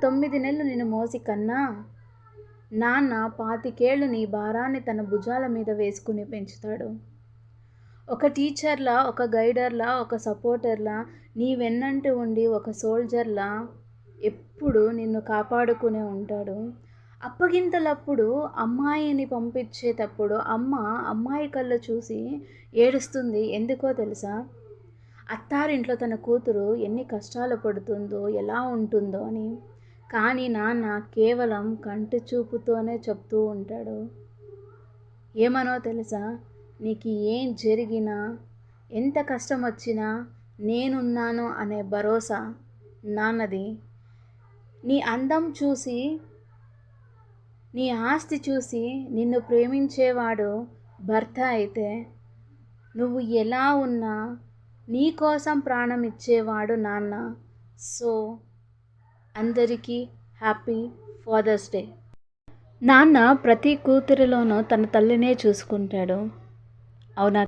9 నెలలు నిన్ను మోసి కన్నా నాన్న 25 ఏళ్ళు నీ భారాన్ని తన భుజాల మీద వేసుకుని పెంచుతాడు. ఒక టీచర్‌లా, ఒక గైడర్‌లా, ఒక సపోర్టర్‌లా నీ వెన్నంటి ఉండి ఒక సోల్జర్‌లా ఎప్పుడూ నిన్ను కాపాడుకునే ఉంటాడు. అప్పగింతలప్పుడు అమ్మాయిని పంపించేటప్పుడు అమ్మాయి కళ్ళు చూసి ఏడుస్తుంది. ఎందుకో తెలుసా? అత్తారింట్లో తన కూతురు ఎన్ని కష్టాలు పడుతుందో, ఎలా ఉంటుందో అని. కానీ నాన్న కేవలం కంటి చూపుతోనే చెప్తూ ఉంటాడు. ఏమనో తెలుసా? నీకు ఏం జరిగినా, ఎంత కష్టం వచ్చినా నేనున్నాను అనే భరోసా నాన్నది. నీ అందం చూసి, నీ ఆస్తి చూసి నిన్ను ప్రేమించేవాడు భర్త అయితే, నువ్వు ఎలా ఉన్నా నీ కోసం ప్రాణం ఇచ్చేవాడు నాన్న. సో అందరికీ హ్యాపీ ఫాదర్స్ డే. నాన్న ప్రతి కూతురిలోనూ తన తల్లినే చూసుకుంటాడు. అవునా?